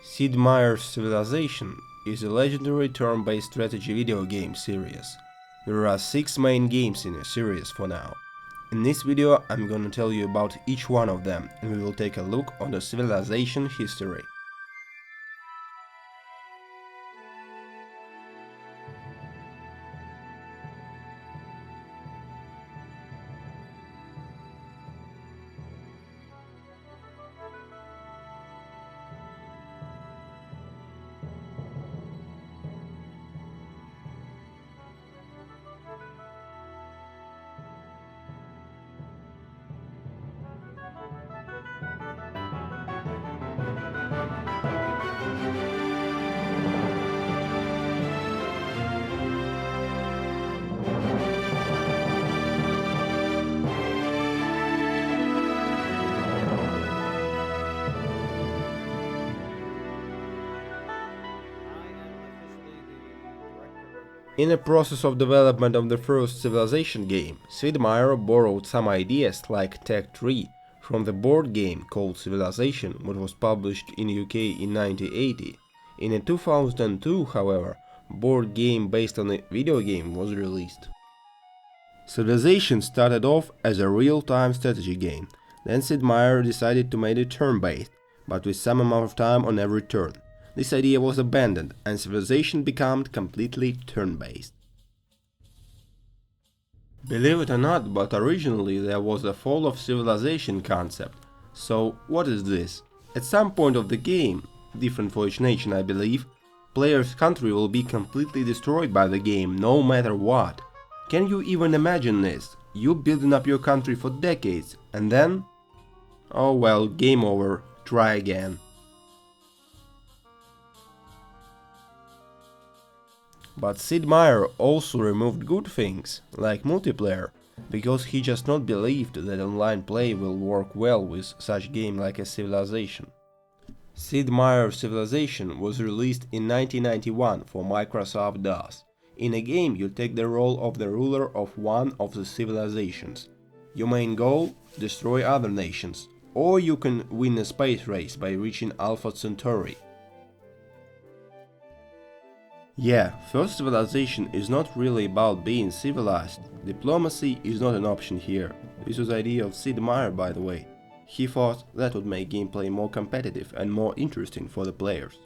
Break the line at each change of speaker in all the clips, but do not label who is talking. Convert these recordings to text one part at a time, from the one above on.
Sid Meier's Civilization is a legendary turn-based strategy video game series. There are 6 main games in the series for now. In this video I'm gonna tell you about each one of them, and we will take a look on the Civilization history. In the process of development of the first Civilization game, Sid Meier borrowed some ideas like Tech Tree from the board game called Civilization, which was published in UK in 1980. In 2002, however, a board game based on a video game was released. Civilization started off as a real-time strategy game, then Sid Meier decided to make it turn-based, but with some amount of time on every turn. This idea was abandoned, and Civilization became completely turn-based. Believe it or not, but originally there was a fall of civilization concept. So what is this? At some point of the game, different for each nation I believe, player's country will be completely destroyed by the game, no matter what. Can you even imagine this? You building up your country for decades, and then… oh well, game over, try again. But Sid Meier also removed good things, like multiplayer, because he just not believed that online play will work well with such game like a Civilization. Sid Meier's Civilization was released in 1991 for Microsoft DOS. In a game you take the role of the ruler of one of the civilizations. Your main goal? Destroy other nations. Or you can win a space race by reaching Alpha Centauri. Yeah, first Civilization is not really about being civilized. Diplomacy is not an option here. This was the idea of Sid Meier, by the way. He thought that would make gameplay more competitive and more interesting for the players.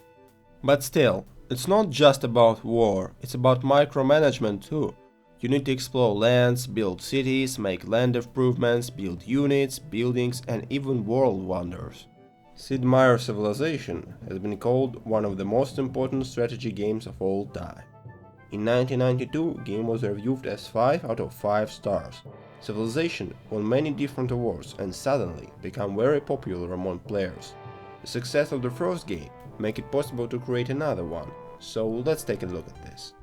But still, it's not just about war, it's about micromanagement too. You need to explore lands, build cities, make land improvements, build units, buildings and even world wonders. Sid Meier's Civilization has been called one of the most important strategy games of all time. In 1992, the game was reviewed as 5 out of 5 stars. Civilization won many different awards and suddenly became very popular among players. The success of the first game made it possible to create another one, so let's take a look at this.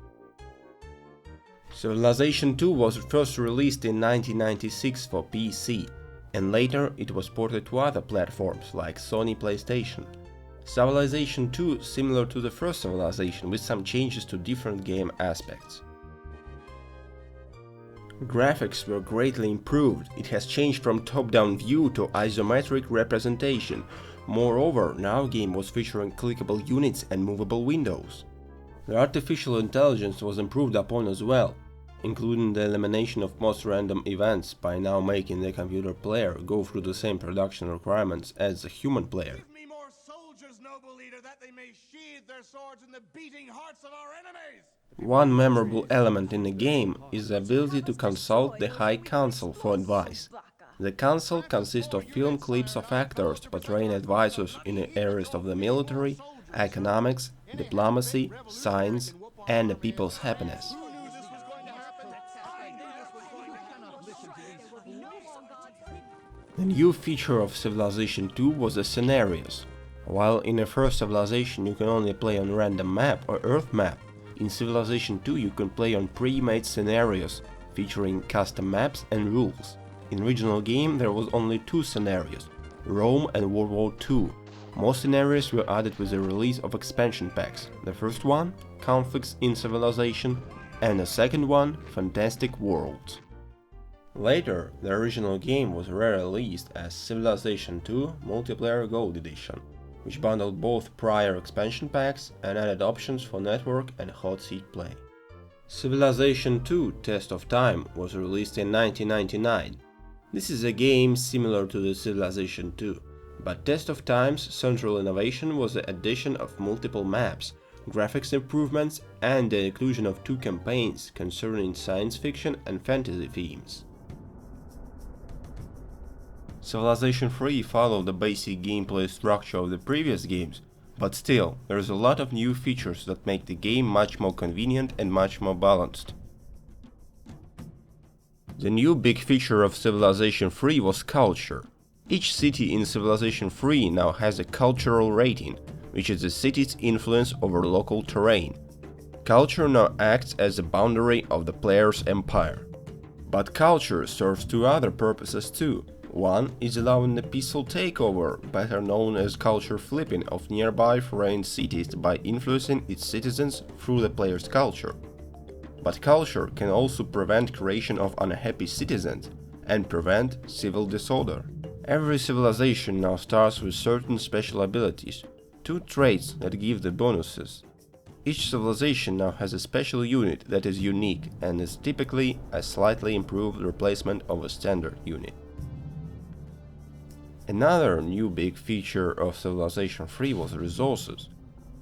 Civilization 2 was first released in 1996 for PC, and later it was ported to other platforms like Sony PlayStation. Civilization 2 is similar to the first Civilization with some changes to different game aspects. Graphics were greatly improved, it has changed from top-down view to isometric representation. Moreover, now the game was featuring clickable units and movable windows. The artificial intelligence was improved upon as well, including the elimination of most random events by now making the computer player go through the same production requirements as the human player.
Give me more soldiers, noble leader, that they may sheathe their swords in the beating hearts of our enemies!
One memorable element in the game is the ability to consult the High Council for advice. The council consists of film clips of actors portraying advisors in the areas of the military, economics, diplomacy, science, and the people's happiness. The new feature of Civilization 2 was the scenarios. While in the first Civilization you can only play on random map or Earth map, in Civilization 2 you can play on pre-made scenarios, featuring custom maps and rules. In original game there was only 2 scenarios, Rome and World War II. More scenarios were added with the release of expansion packs. The first one, Conflicts in Civilization, and the second one, Fantastic Worlds. Later, the original game was re-released as Civilization 2 Multiplayer Gold Edition. which bundled both prior expansion packs and added options for network and hot seat play. Civilization II: Test of Time was released in 1999. This is a game similar to the Civilization II, but Test of Time's central innovation was the addition of multiple maps, graphics improvements, and the inclusion of 2 campaigns concerning science fiction and fantasy themes. Civilization III followed the basic gameplay structure of the previous games, but still, there's a lot of new features that make the game much more convenient and much more balanced. The new big feature of Civilization III was culture. Each city in Civilization III now has a cultural rating, which is the city's influence over local terrain. Culture now acts as a boundary of the player's empire. But culture serves 2 other purposes too. One is allowing a peaceful takeover, better known as culture flipping, of nearby foreign cities by influencing its citizens through the player's culture. But culture can also prevent creation of unhappy citizens and prevent civil disorder. Every civilization now starts with certain special abilities, 2 traits that give the bonuses. Each civilization now has a special unit that is unique and is typically a slightly improved replacement of a standard unit. Another new big feature of Civilization III was resources.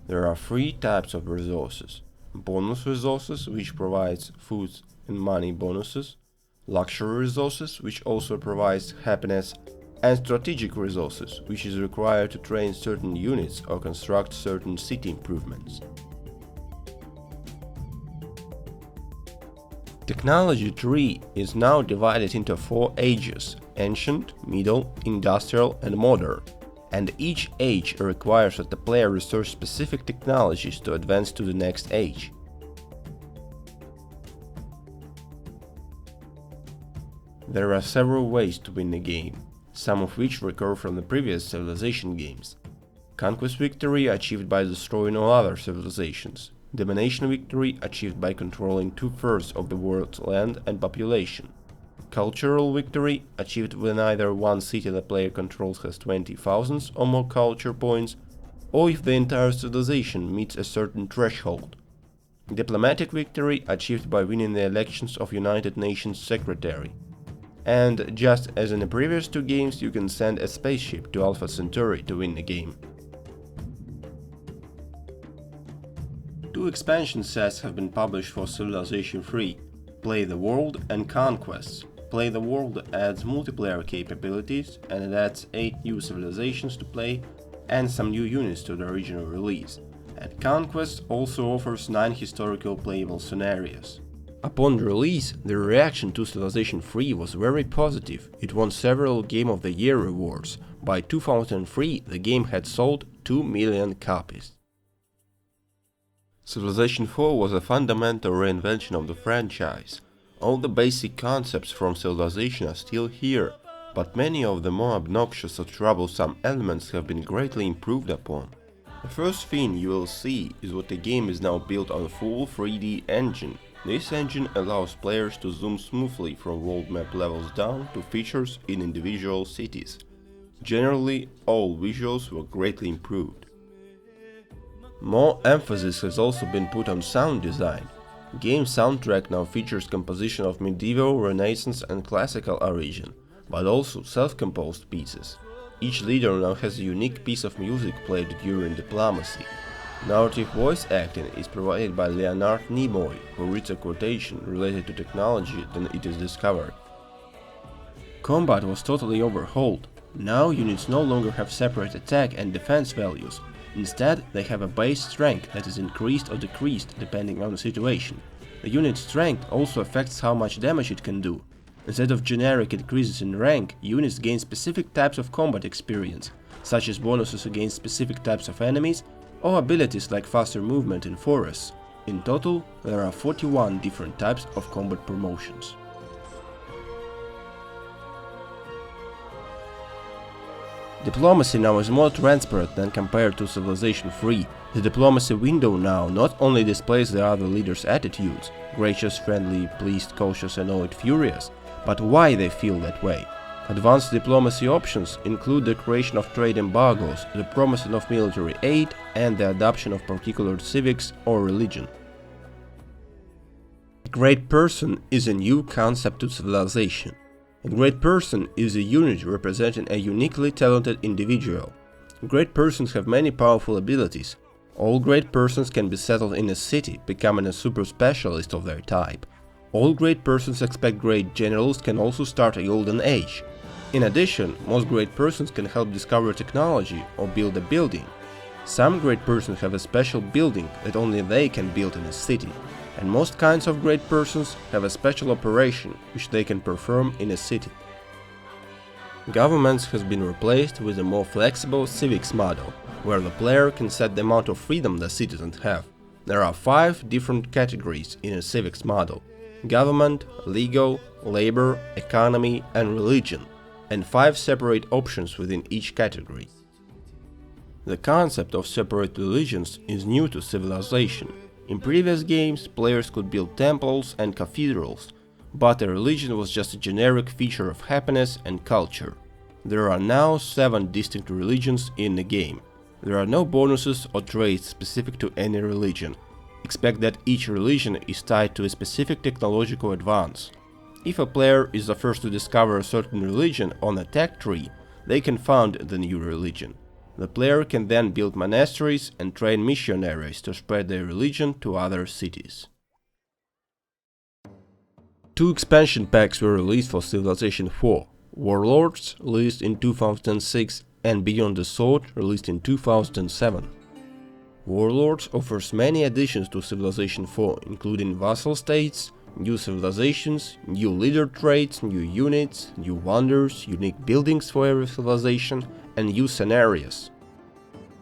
There are 3 types of resources: bonus resources, which provides food and money bonuses, luxury resources, which also provides happiness, and strategic resources, which is required to train certain units or construct certain city improvements. Technology tree is now divided into 4 ages: ancient, middle, industrial, and modern, and each age requires that the player research specific technologies to advance to the next age. There are several ways to win the game, some of which recur from the previous Civilization games. Conquest victory achieved by destroying all other civilizations. Domination victory achieved by controlling 2/3 of the world's land and population. Cultural victory achieved when either one city the player controls has 20,000 or more culture points, or if the entire civilization meets a certain threshold. Diplomatic victory achieved by winning the elections of United Nations Secretary. And just as in the previous 2 games, you can send a spaceship to Alpha Centauri to win the game. 2 expansion sets have been published for Civilization III: Play the World and Conquests. Play the World adds multiplayer capabilities, and it adds 8 new civilizations to play and some new units to the original release. And Conquest also offers 9 historical playable scenarios. Upon release, the reaction to Civilization III was very positive. It won several Game of the Year awards. By 2003, the game had sold 2 million copies. Civilization IV was a fundamental reinvention of the franchise. All the basic concepts from Civilization are still here, but many of the more obnoxious or troublesome elements have been greatly improved upon. The first thing you will see is that the game is now built on a full 3D engine. This engine allows players to zoom smoothly from world map levels down to features in individual cities. Generally, all visuals were greatly improved. More emphasis has also been put on sound design. Game soundtrack now features composition of medieval, Renaissance and classical origin, but also self-composed pieces. Each leader now has a unique piece of music played during diplomacy. Narrative voice acting is provided by Leonard Nimoy, who reads a quotation related to technology, then it is discovered. Combat was totally overhauled. Now units no longer have separate attack and defense values. Instead, they have a base strength that is increased or decreased depending on the situation. The unit's strength also affects how much damage it can do. Instead of generic increases in rank, units gain specific types of combat experience, such as bonuses against specific types of enemies, or abilities like faster movement in forests. In total, there are 41 different types of combat promotions. Diplomacy now is more transparent than compared to Civilization III. The diplomacy window now not only displays the other leaders' attitudes, gracious, friendly, pleased, cautious, annoyed, furious, but why they feel that way. Advanced diplomacy options include the creation of trade embargoes, the promotion of military aid, and the adoption of particular civics or religion. A great person is a new concept to civilization. A great person is a unit representing a uniquely talented individual. Great persons have many powerful abilities. All great persons can be settled in a city, becoming a super specialist of their type. All great persons except great generals can also start a golden age. In addition, most great persons can help discover technology or build a building. Some great persons have a special building that only they can build in a city, and most kinds of great persons have a special operation which they can perform in a city. Governments has been replaced with a more flexible civics model, where the player can set the amount of freedom the citizens have. There are 5 different categories in a civics model: government, legal, labor, economy, and religion, and 5 separate options within each category. The concept of separate religions is new to civilization. In previous games, players could build temples and cathedrals, but a religion was just a generic feature of happiness and culture. There are now 7 distinct religions in the game. There are no bonuses or traits specific to any religion. Expect that each religion is tied to a specific technological advance. If a player is the first to discover a certain religion on a tech tree, they can found the new religion. The player can then build monasteries and train missionaries to spread their religion to other cities. 2 expansion packs were released for Civilization 4. Warlords, released in 2006, and Beyond the Sword, released in 2007. Warlords offers many additions to Civilization 4, including vassal states, new civilizations, new leader traits, new units, new wonders, unique buildings for every civilization, and new scenarios.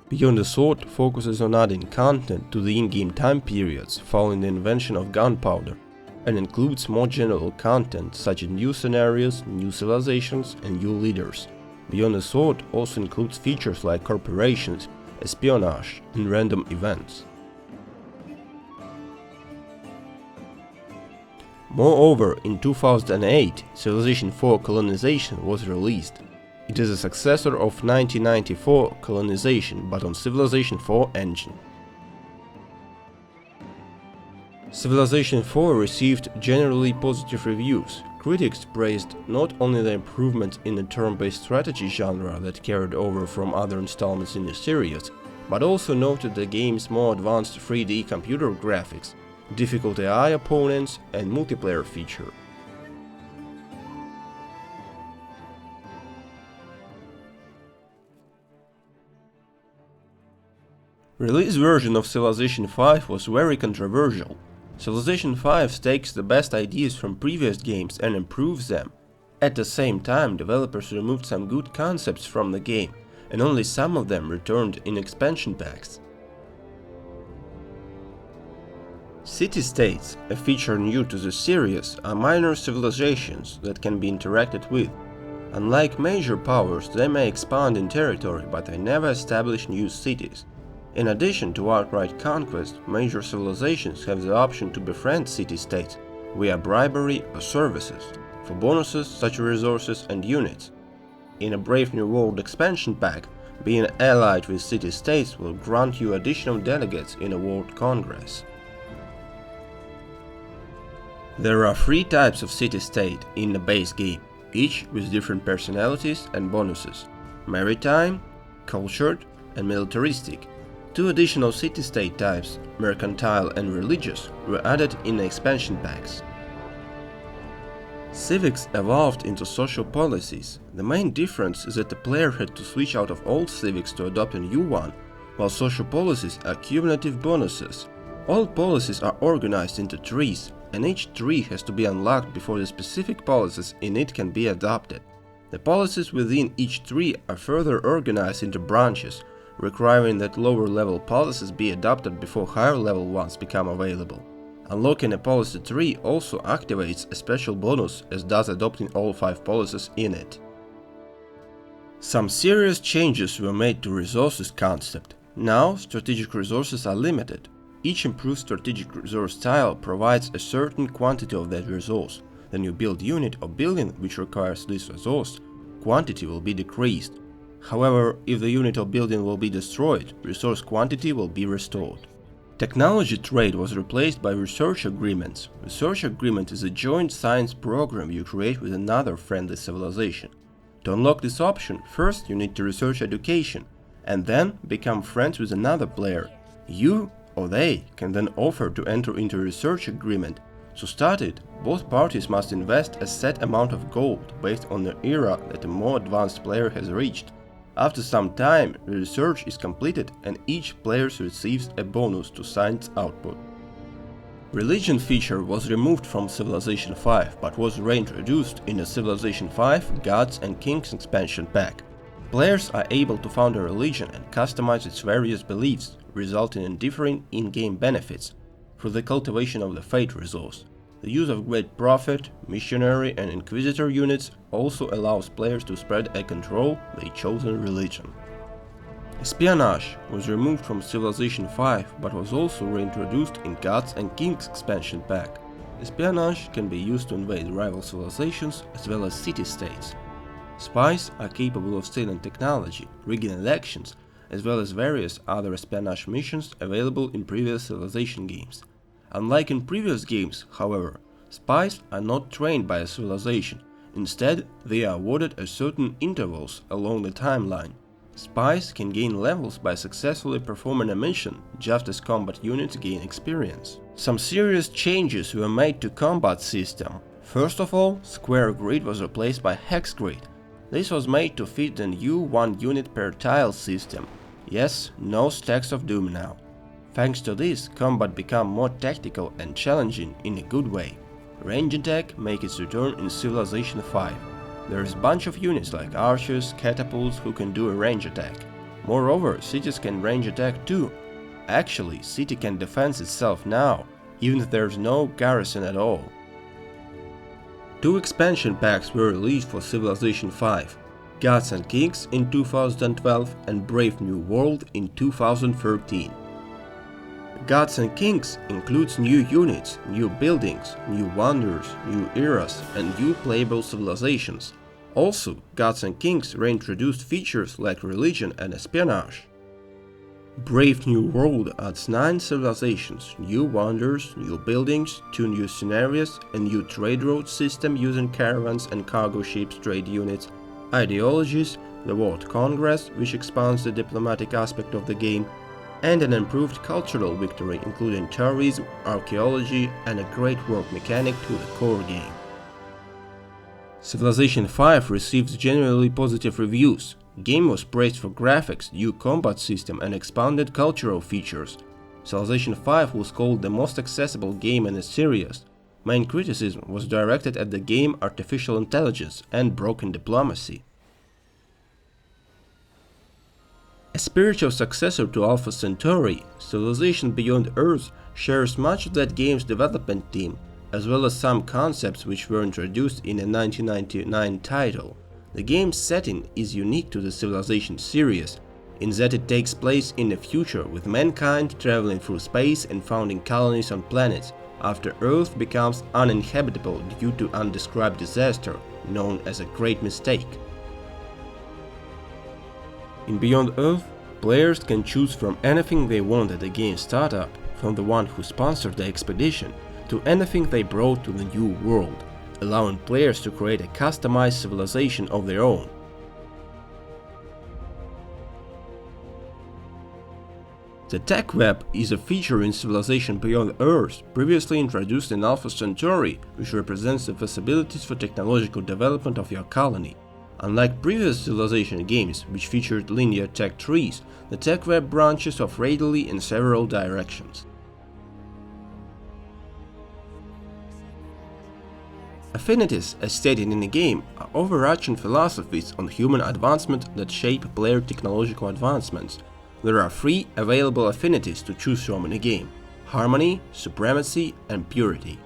Beyond the Sword focuses on adding content to the in-game time periods following the invention of gunpowder, and includes more general content such as new scenarios, new civilizations, and new leaders. Beyond the Sword also includes features like corporations, espionage, and random events. Moreover, in 2008, Civilization 4 Colonization was released. It is a successor of 1994 Colonization, but on Civilization 4 engine. Civilization 4 received generally positive reviews. Critics praised not only the improvements in the turn-based strategy genre that carried over from other installments in the series, but also noted the game's more advanced 3D computer graphics, difficult AI opponents, and multiplayer feature. Release version of Civilization 5 was very controversial. Civilization 5 takes the best ideas from previous games and improves them. At the same time, developers removed some good concepts from the game, and only some of them returned in expansion packs. City-states, a feature new to the series, are minor civilizations that can be interacted with. Unlike major powers, they may expand in territory, but they never establish new cities. In addition to outright conquest, major civilizations have the option to befriend city-states via bribery or services, for bonuses such as resources and units. In a Brave New World expansion pack, being allied with city-states will grant you additional delegates in a World Congress. There are 3 types of city-state in the base game, each with different personalities and bonuses: maritime, cultured, and militaristic. 2 additional city-state types, mercantile and religious, were added in the expansion packs. Civics evolved into social policies. The main difference is that the player had to switch out of old civics to adopt a new one, while social policies are cumulative bonuses. All policies are organized into trees, and each tree has to be unlocked before the specific policies in it can be adopted. The policies within each tree are further organized into branches, requiring that lower-level policies be adopted before higher-level ones become available. Unlocking a policy tree also activates a special bonus, as does adopting all 5 policies in it. Some serious changes were made to resources concept. Now, strategic resources are limited. Each improved strategic resource tile provides a certain quantity of that resource. The new build unit or building which requires this resource quantity will be decreased. However, if the unit or building will be destroyed, resource quantity will be restored. Technology trade was replaced by research agreements. Research agreement is a joint science program you create with another friendly civilization. To unlock this option, first you need to research education, and then become friends with another player. You or they can then offer to enter into a research agreement. To start it, both parties must invest a set amount of gold based on the era that a more advanced player has reached. After some time, the research is completed and each player receives a bonus to science output. Religion feature was removed from Civilization 5 but was reintroduced in the Civilization 5 Gods and Kings expansion pack. Players are able to found a religion and customize its various beliefs, resulting in differing in-game benefits through the cultivation of the Fate resource. The use of Great Prophet, Missionary and Inquisitor units also allows players to spread and control their chosen religion. Espionage was removed from Civilization 5 but was also reintroduced in Gods and Kings expansion pack. Espionage can be used to invade rival civilizations as well as city-states. Spies are capable of stealing technology, rigging elections, as well as various other espionage missions available in previous Civilization games. Unlike in previous games, however, spies are not trained by a civilization. Instead, they are awarded at certain intervals along the timeline. Spies can gain levels by successfully performing a mission, just as combat units gain experience. Some serious changes were made to combat system. First of all, square grid was replaced by hex grid. This was made to fit the new 1 unit per tile system. Yes, no stacks of doom now. Thanks to this, combat became more tactical and challenging in a good way. Range attack makes its return in Civilization 5. There is a bunch of units like archers, catapults who can do a range attack. Moreover, cities can range attack too. Actually, city can defend itself now, even if there is no garrison at all. 2 expansion packs were released for Civilization 5. Gods and Kings in 2012 and Brave New World in 2013. Gods and Kings includes new units, new buildings, new wonders, new eras and new playable civilizations. Also, Gods and Kings reintroduced features like religion and espionage. Brave New World adds 9 civilizations, new wonders, new buildings, 2 new scenarios, a new trade road system using caravans and cargo ships trade units, ideologies, the World Congress, which expands the diplomatic aspect of the game, and an improved cultural victory including tourism, archaeology and a great work mechanic to the core game. Civilization 5 receives generally positive reviews. Game was praised for graphics, new combat system and expanded cultural features. Civilization 5 was called the most accessible game in the series. Main criticism was directed at the game artificial intelligence and broken diplomacy. A spiritual successor to Alpha Centauri, Civilization Beyond Earth shares much of that game's development team, as well as some concepts which were introduced in a 1999 title. The game's setting is unique to the Civilization series, in that it takes place in the future with mankind traveling through space and founding colonies on planets, after Earth becomes uninhabitable due to undescribed disaster, known as a Great Mistake. In Beyond Earth, players can choose from anything they want at the game startup, from the one who sponsored the expedition, to anything they brought to the new world, allowing players to create a customized civilization of their own. The Tech Web is a feature in Civilization Beyond Earth, previously introduced in Alpha Centauri, which represents the possibilities for technological development of your colony. Unlike previous Civilization games, which featured linear tech trees, the Tech Web branches off radially in several directions. Affinities, as stated in the game, are overarching philosophies on human advancement that shape player technological advancements. There are 3 available affinities to choose from in the game: harmony, supremacy, and purity.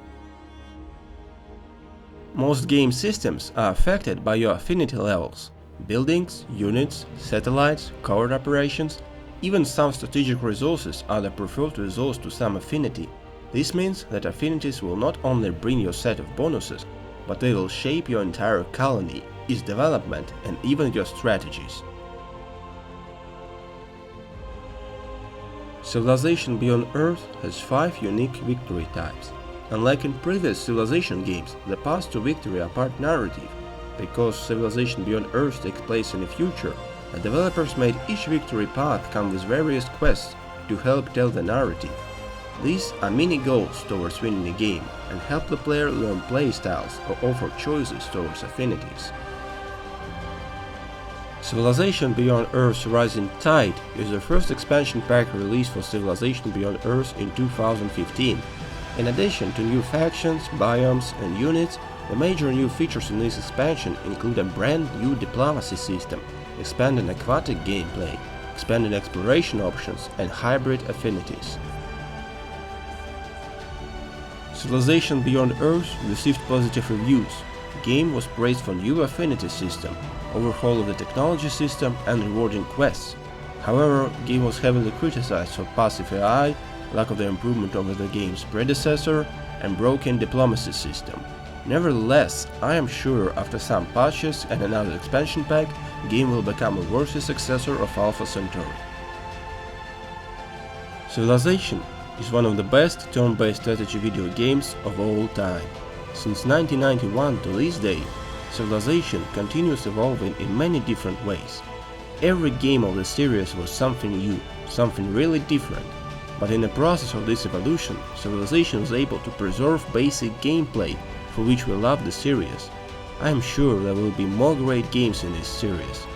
Most game systems are affected by your affinity levels. Buildings, units, satellites, covert operations, even some strategic resources are the preferred resource to some affinity. This means that affinities will not only bring you a set of bonuses, but they will shape your entire colony, its development, and even your strategies. Civilization Beyond Earth has 5 unique victory types. Unlike in previous Civilization games, the paths to victory are part narrative. Because Civilization Beyond Earth takes place in the future, the developers made each victory path come with various quests to help tell the narrative. These are mini goals towards winning the game and help the player learn playstyles or offer choices towards affinities. Civilization Beyond Earth's Rising Tide is the first expansion pack released for Civilization Beyond Earth in 2015. In addition to new factions, biomes, and units, the major new features in this expansion include a brand new diplomacy system, expanded aquatic gameplay, expanded exploration options, and hybrid affinities. Civilization Beyond Earth received positive reviews. The game was praised for new affinity system, overhaul of the technology system, and rewarding quests. However, the game was heavily criticized for passive AI, lack of the improvement over the game's predecessor, and broken diplomacy system. Nevertheless, I am sure after some patches and another expansion pack, the game will become a worthy successor of Alpha Centauri. Civilization is one of the best turn-based strategy video games of all time. Since 1991 to this day, Civilization continues evolving in many different ways. Every game of the series was something new, something really different. But in the process of this evolution, Civilization was able to preserve basic gameplay for which we love the series. I am sure there will be more great games in this series.